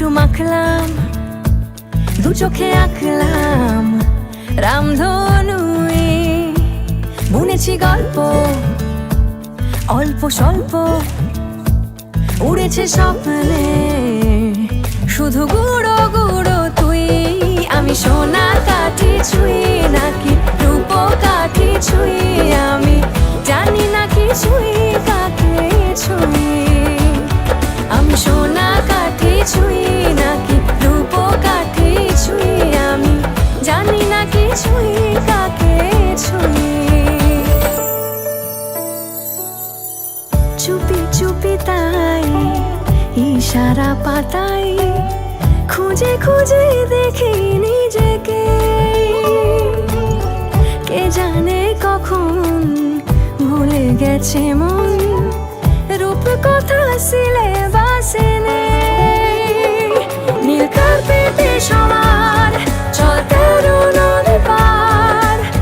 একটু মাখলাম, দু চোখে আঁকলাম রামধনু, বুনেছি গল্প অল্প স্বল্প, উড়েছে স্বপ্নে শুধু গুঁড়ো গুঁড়ো তুই। আমি সোনা কাঠি ছুঁই নাকি রূপ কাঠি ছুঁই, আমি জানি না কিছুই কাকে ছুঁই। আমি সোনা কাঠি ছুঁই নাকি রূপ কাঠি ছুঁই, আমি জানি না কিছুই কাকে ছুঁই। চুপি চুপি তাই ইশারা পাতাই, খুঁজে খুঁজে দেখি নিজেকে, কে জানে কখন ভুলে গেছে মন রূপ কথা সিলেবাসে।